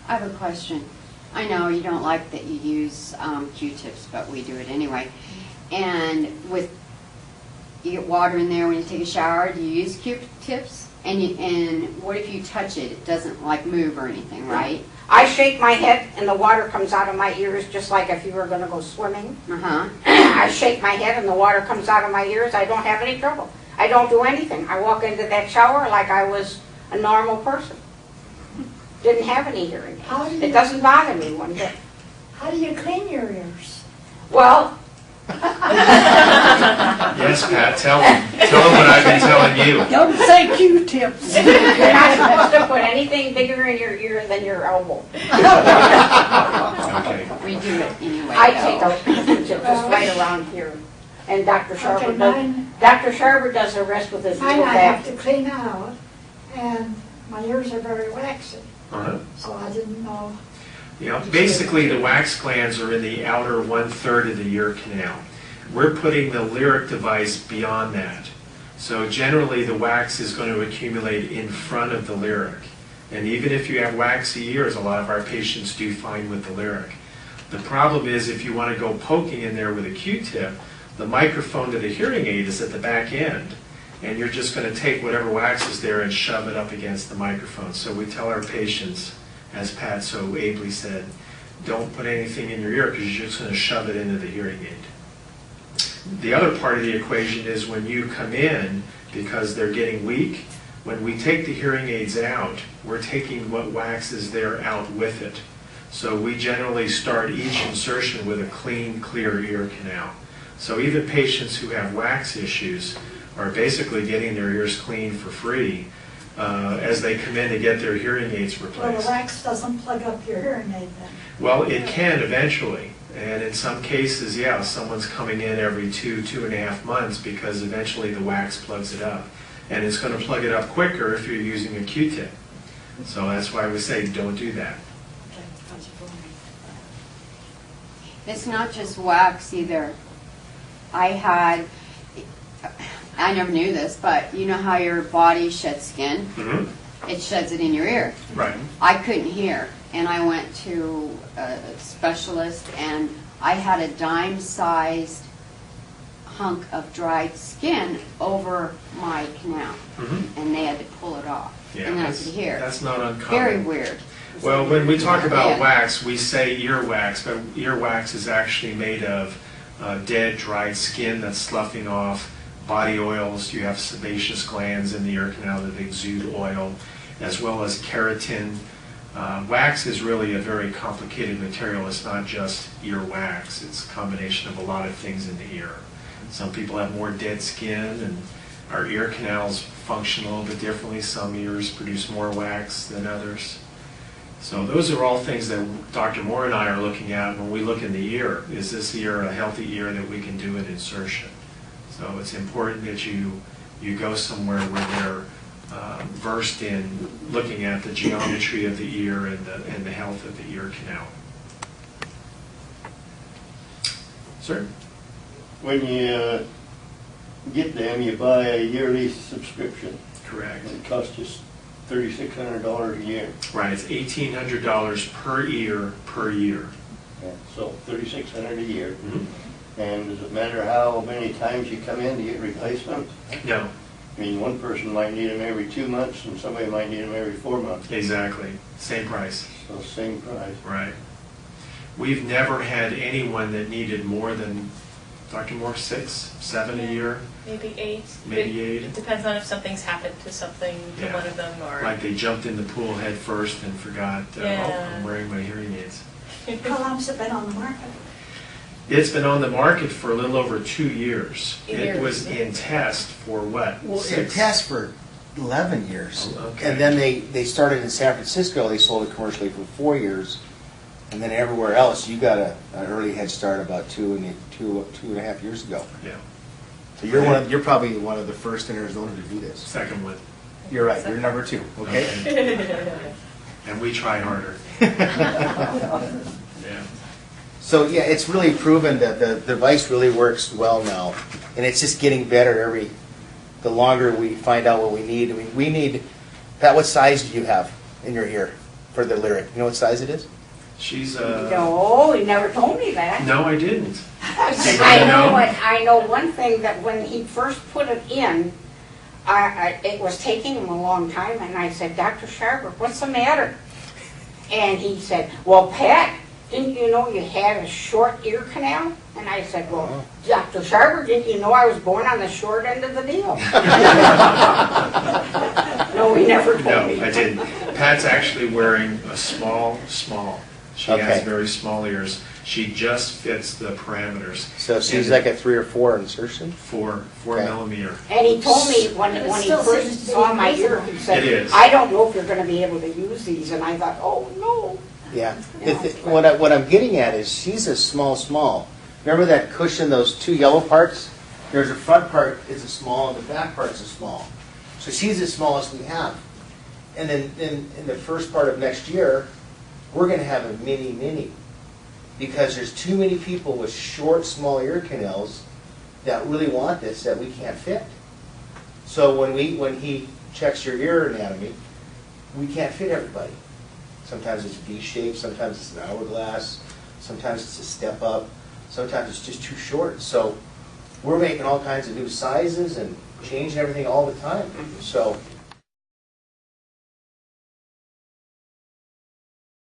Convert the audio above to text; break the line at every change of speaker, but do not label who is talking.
I have a question. I know you don't like that you use Q-tips, but we do it anyway. And you get water in there when you take a shower, do you use Q-tips? And what if you touch it? It doesn't like move or anything, right?
I shake my head and the water comes out of my ears just like if you were going to go swimming.
Uh-huh.
I shake my head and the water comes out of my ears. I don't have any trouble. I don't do anything. I walk into that shower like I was a normal person. Didn't have any hearing aids. It doesn't bother me one bit.
How do you clean your ears?
Well,
Yes, Pat, tell them. Tell them what I've been telling you.
Don't say Q-tips.
you're not supposed to put anything bigger in your ear than your elbow.
Okay.
We do it anyway.
I
though.
take a Q-tip just right around here. And Dr.
Okay,
Sharber
mine,
does the rest with his
mine
little
I have
bag.
to clean out, and my ears are very waxy,
Uh-huh.
so I didn't know.
Basically, the wax glands are in the outer 1/3 of the ear canal. We're putting the lyric device beyond that. So generally, the wax is going to accumulate in front of the lyric. And even if you have waxy ears, a lot of our patients do fine with the lyric. The problem is if you want to go poking in there with a Q-tip, the microphone to the hearing aid is at the back end. And you're just going to take whatever wax is there and shove it up against the microphone. So we tell our patients, as Pat so ably said, don't put anything in your ear because you're just going to shove it into the hearing aid. The other part of the equation is when you come in, because they're getting weak, when we take the hearing aids out, we're taking what wax is there out with it. So we generally start each insertion with a clean, clear ear canal. So even patients who have wax issues are basically getting their ears cleaned for free as they come in to get their hearing aids
Well,
replaced.
the wax doesn't plug up your hearing aid then.
Well, it can eventually. And in some cases, yeah, someone's coming in every 2.5 months because eventually the wax plugs it up. And it's going to plug it up quicker if you're using a Q-tip. So that's why we say don't do that.
Okay, that's for me.
It's not just wax either. I never knew this, but you know how your body sheds skin?
Mm-hmm.
It sheds it in your ear.
Right.
I couldn't hear, and I went to a specialist, and I had a dime-sized hunk of dried skin over my canal,
Mm-hmm.
and they had to pull it off,
Yeah,
and I could hear.
that's not uncommon.
Very weird.
Well, when we talk about
Yeah.
wax, we say earwax, but earwax is actually made of dead, dried skin that's sloughing off, body oils. You have sebaceous glands in the ear canal that exude oil, as well as keratin. Wax is really a very complicated material. It's not just earwax. It's a combination of a lot of things in the ear. Some people have more dead skin, and our ear canals function a little bit differently. Some ears produce more wax than others. So those are all things that Dr. Moore and I are looking at when we look in the ear. Is this ear a healthy ear that we can do an insertion? So it's important that you go somewhere where they're versed in looking at the geometry of the ear and the health of the ear canal. Sir?
When you get them, you buy a yearly subscription.
Correct.
It costs you $3,600 a year.
Right, it's $1,800 per ear per year.
So $3,600 a year.
Mm-hmm.
And does it matter how many times you come in to get replacement?
No,
I mean, one person might need them every 2 months, and somebody might need them every 4 months.
exactly. Same price.
So same price.
Right. We've never had anyone that needed more than, Dr. Moore, 6, 7 a year,
Maybe 8.
maybe 8.
It depends on if something's happened to something, to
Yeah.
one of them, or...
Like they jumped in the pool head first and forgot, oh,
Yeah.
I'm wearing my hearing aids.
How long's it been on the market?
It's been on the market for a little over 2 years. It
Years.
was in test for what?
Well, it
6?
tests for 11 years.
Oh, okay.
And then they started in San Francisco, they sold it commercially for 4 years. And then everywhere else, you got an early head start about 2.5 years ago.
Yeah,
So you're probably one of the first in Arizona to do this.
second one.
You're right, you're number 2, okay?
And we try harder. Yeah.
So yeah, it's really proven that the device really works well now. And it's just getting better the longer we find out what we need. I mean, we need, Pat, what size do you have in your ear? for the lyric? You know what size it is?
She's,
No, he never told me that.
no, I didn't.
I know one thing, that when he first put it in, it was taking him a long time, and I said, Dr. Sharber, what's the matter? And he said, well, Pat, didn't you know you had a short ear canal? And I said, well, Dr. Sharber, didn't you know I was born on the short end of the deal? No, he never told
No,
me.
I didn't. Pat's actually wearing a small. She has
Okay.
very small ears. She just fits the parameters.
So she's like a 3 or 4 insertion?
4
Okay.
millimeter.
And he told me when
But it
he
still
first
seems to be
saw my ear,
invisible.
he said,
It is.
I don't know if you're gonna be able to use these, and I thought, oh, no.
Yeah. What I'm getting at is she's a small. Remember that cushion, those 2 yellow parts? There's a front part is a small and the back part's a small. So she's as small as we have. And then in the first part of next year, we're going to have a mini. Because there's too many people with short, small ear canals that really want this that we can't fit. So when he checks your ear anatomy, we can't fit everybody. Sometimes it's V-shaped, sometimes it's an hourglass, sometimes it's a step up, sometimes it's just too short. So we're making all kinds of new sizes and changing everything all the time. So